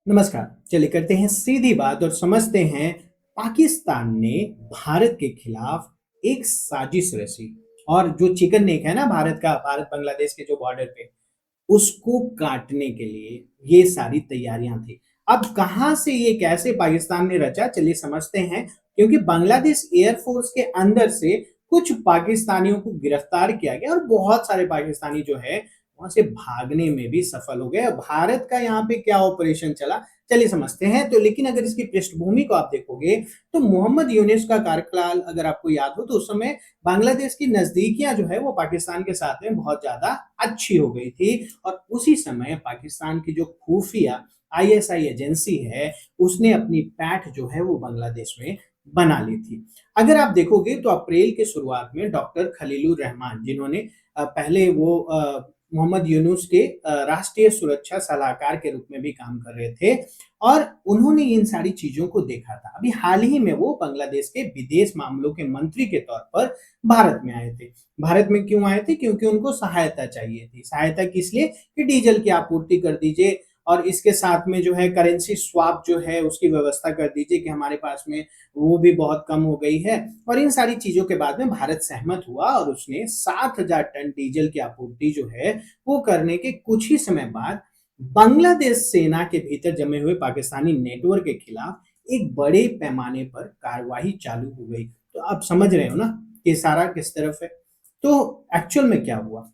नमस्कार। चलिए करते हैं सीधी बात और समझते हैं पाकिस्तान ने भारत के खिलाफ एक साजिश रची और जो चिकन नेक है ना भारत बांग्लादेश के जो बॉर्डर पे उसको काटने के लिए ये सारी तैयारियां थी। अब कहां से ये कैसे पाकिस्तान ने रचा चलिए समझते हैं, क्योंकि बांग्लादेश एयरफोर्स के अंदर से कुछ पाकिस्तानियों को गिरफ्तार किया गया और बहुत सारे पाकिस्तानी जो है वहां से भागने में भी सफल हो गए। भारत का यहाँ पे क्या ऑपरेशन चला चलिए समझते हैं। तो लेकिन अगर इसकी पृष्ठभूमि को आप देखोगे तो मोहम्मद यूनिस का कार्यकाल अगर आपको याद हो तो उस समय बांग्लादेश की नजदीकियां जो है वो पाकिस्तान के साथ में बहुत ज्यादा अच्छी हो गई थी और उसी समय पाकिस्तान की जो खुफिया आईएसआई एजेंसी है उसने अपनी पैठ जो है वो बांग्लादेश में बना ली थी। अगर आप देखोगे तो अप्रैल के शुरुआत में डॉक्टर खलीलुर रहमान जिन्होंने पहले वो मोहम्मद यूनुस के राष्ट्रीय सुरक्षा सलाहकार के रूप में भी काम कर रहे थे और उन्होंने इन सारी चीजों को देखा था। अभी हाल ही में वो बांग्लादेश के विदेश मामलों के मंत्री के तौर पर भारत में आए थे। भारत में क्यों आए थे? क्योंकि उनको सहायता चाहिए थी। सहायता किस लिए? कि डीजल की आपूर्ति कर दीजिए और इसके साथ में जो है करेंसी स्वैप जो है उसकी व्यवस्था कर दीजिए कि हमारे पास में वो भी बहुत कम हो गई है। और इन सारी चीजों के बाद में भारत सहमत हुआ और उसने 7,000 टन डीजल की आपूर्ति जो है वो करने के कुछ ही समय बाद बांग्लादेश सेना के भीतर जमे हुए पाकिस्तानी नेटवर्क के खिलाफ एक बड़े पैमाने पर कार्रवाई चालू हो गई। तो आप समझ रहे हो ना कि सारा किस तरफ है। तो एक्चुअल में क्या हुआ?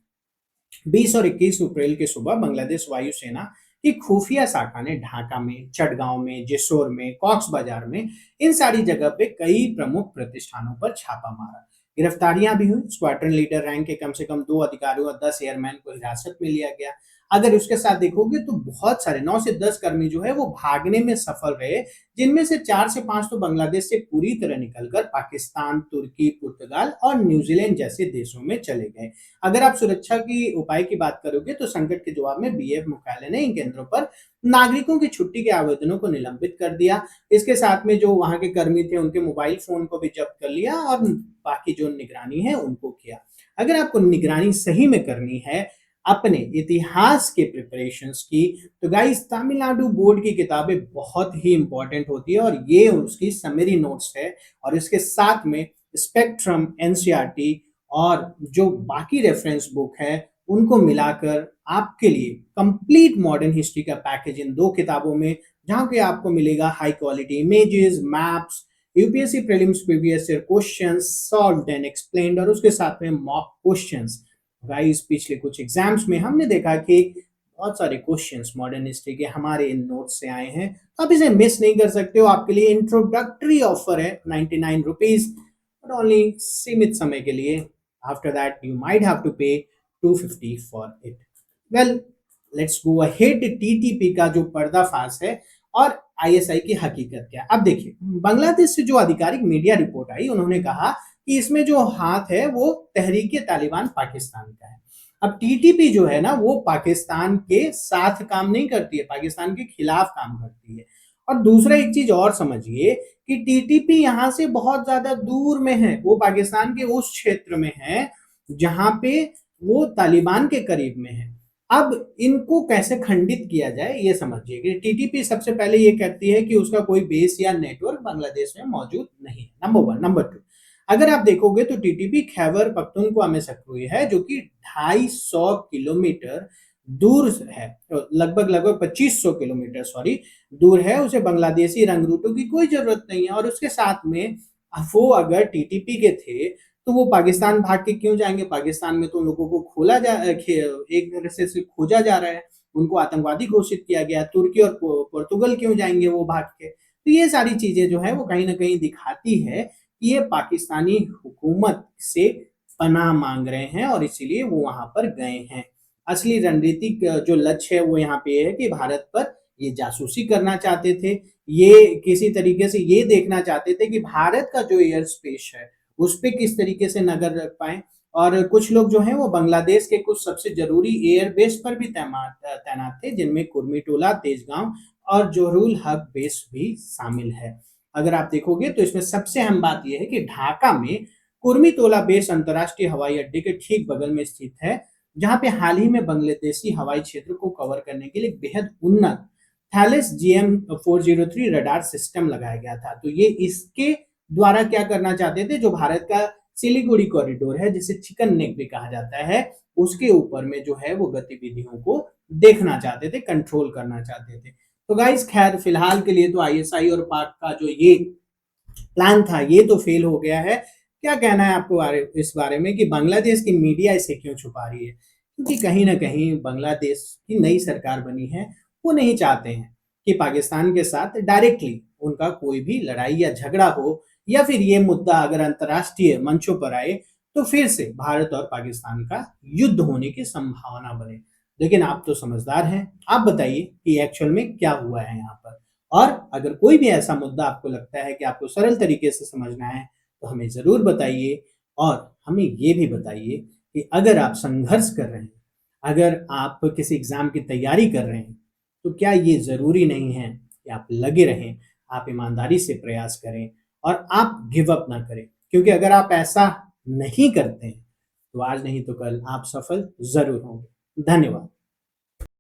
20 और 21 अप्रैल की सुबह बांग्लादेश वायुसेना की खुफिया शाखा ने ढाका में, चटगांव में, जेसोर में, कॉक्स बाजार में इन सारी जगह पे कई प्रमुख प्रतिष्ठानों पर छापा मारा। गिरफ्तारियां भी हुई। स्क्वाड्रन लीडर रैंक के कम से कम 2 अधिकारियों और 10 एयरमैन को हिरासत में लिया गया। अगर उसके साथ देखोगे तो बहुत सारे 9 से 10 कर्मी जो है वो भागने में सफल रहे, जिनमें से 4 से 5 तो बांग्लादेश से पूरी तरह निकलकर पाकिस्तान, तुर्की, पुर्तगाल और न्यूजीलैंड जैसे देशों में चले गए। अगर आप सुरक्षा की उपाय की बात करोगे तो संकट के जवाब में बीएफ मुख्यालय ने इन केंद्रों पर नागरिकों की छुट्टी के आवेदनों को निलंबित कर दिया। इसके साथ में जो वहां के कर्मी थे उनके मोबाइल फोन को भी जब्त कर लिया और बाकी जो निगरानी है उनको किया। अगर आपको निगरानी सही में करनी है अपने इतिहास के प्रिपरेशंस की तो गाइस तमिलनाडु बोर्ड की किताबें बहुत ही इंपॉर्टेंट होती है और ये उसकी समरी नोट्स है और इसके साथ में स्पेक्ट्रम, एनसीईआरटी और जो बाकी रेफरेंस बुक है उनको मिलाकर आपके लिए कंप्लीट मॉडर्न हिस्ट्री का पैकेज इन 2 किताबों में, जहां पे आपको मिलेगा high quality images, maps, UPSC prelims previous year questions solved and explained और उसके साथ में मॉक क्वेश्चंस। गाइस पिछले कुछ एग्जाम्स में हमने देखा कि बहुत सारे क्वेश्चंस मॉडर्न हिस्ट्री के हमारे इन नोट्स से आए हैं। तो आप इसे मिस नहीं कर सकते हो। आपके लिए इंट्रोडक्टरी ऑफर है 99 रुपीज और ओनली सीमित समय के लिए। After that you might have to pay 250 for it. Well, let's go ahead. TTP का जो पर्दाफाश है और आईएसआई की हकीकत क्या है। अब देखिए, बांग्लादेश से जो आधिकारिक मीडिया रिपोर्ट आई उन्होंने कहा कि इसमें जो हाथ है वो तहरीक तालिबान पाकिस्तान का है। अब टीटीपी जो है ना वो पाकिस्तान के साथ काम नहीं करती है, पाकिस्तान के खिलाफ काम करती है। और दूसरा एक चीज और समझिए कि टीटीपी यहाँ से बहुत ज्यादा दूर में है, वो पाकिस्तान के उस क्षेत्र में है जहां पे वो तालिबान के करीब में है। अब इनको कैसे खंडित किया जाए ये समझिए कि टीटीपी सबसे पहले ये कहती है कि उसका कोई बेस या नेटवर्क बांग्लादेश में मौजूद नहीं है। नंबर 1। नंबर 2, अगर आप देखोगे तो टीटीपी खैबर पख्तूनख्वा में सक्रिय है जो कि 250 किलोमीटर दूर है, लगभग लगभग 2500 किलोमीटर सॉरी दूर है। उसे बांग्लादेशी रंग रूटों की कोई जरूरत नहीं है और उसके साथ में वो अगर टीटीपी के थे तो वो पाकिस्तान भाग के क्यों जाएंगे? पाकिस्तान में तो उन लोगों को एक तरह से खोजा जा रहा है, उनको आतंकवादी घोषित किया गया। तुर्की और पुर्तगाल क्यों जाएंगे वो भाग के? तो ये सारी चीजें जो है वो कहीं ना कहीं दिखाती है कि ये पाकिस्तानी हुकूमत से पनाह मांग रहे हैं और इसीलिए वो वहां पर गए हैं। असली रणनीतिक जो लक्ष्य है वो यहाँ पे है कि भारत पर ये जासूसी करना चाहते थे। ये किसी तरीके से ये देखना चाहते थे कि भारत का जो एयर स्पेस है उस पे किस तरीके से नजर रख पाए। और कुछ लोग जो हैं वो बांग्लादेश के कुछ सबसे जरूरी एयरबेस पर भी तैनात थे, जिनमें कुर्मिटोला, तेजगांव और जोहरुल हक बेस भी शामिल है। अगर आप देखोगे तो इसमें सबसे अहम बात यह है कि ढाका में कुर्मिटोला बेस अंतर्राष्ट्रीय हवाई अड्डे के ठीक बगल में स्थित है, जहां पे हाल ही में बांग्लादेशी हवाई क्षेत्र को कवर करने के लिए बेहद उन्नत थैलेस GM-403 रडार सिस्टम लगाया गया था। तो ये इसके द्वारा क्या करना चाहते थे, जो भारत का सिलीगुड़ी कॉरिडोर है जिसे चिकन नेक भी कहा जाता है, उसके ऊपर में जो है वो गतिविधियों को देखना चाहते थे, कंट्रोल करना चाहते थे। तो गाइस खैर फिलहाल के लिए तो आईएसआई और पाक का जो ये प्लान था ये तो फेल हो गया है। क्या कहना है आपको इस बारे में कि बांग्लादेश की मीडिया इसे क्यों छुपा रही है? क्योंकि कहीं न कहीं बांग्लादेश की नई सरकार बनी है, वो नहीं चाहते हैं कि पाकिस्तान के साथ डायरेक्टली उनका कोई भी लड़ाई या झगड़ा हो, या फिर ये मुद्दा अगर अंतर्राष्ट्रीय मंचों पर आए तो फिर से भारत और पाकिस्तान का युद्ध होने की संभावना बने। लेकिन आप तो समझदार हैं, आप बताइए कि एक्चुअल में क्या हुआ है यहाँ पर? और अगर कोई भी ऐसा मुद्दा आपको लगता है कि आपको सरल तरीके से समझना है, तो हमें ज़रूर बताइए। और हमें ये भी बताइए कि अगर आप संघर्ष कर रहे हैं, अगर आप किसी एग्ज़ाम की तैयारी कर रहे हैं, तो क्या ये ज़रूरी नहीं है कि आप लगे रहें, आप ईमानदारी से प्रयास करें और आप गिव अप ना करें। क्योंकि अगर आप ऐसा नहीं करते हैं, तो आज नहीं तो कल आप सफल ज़रूर होंगे। धन्यवाद।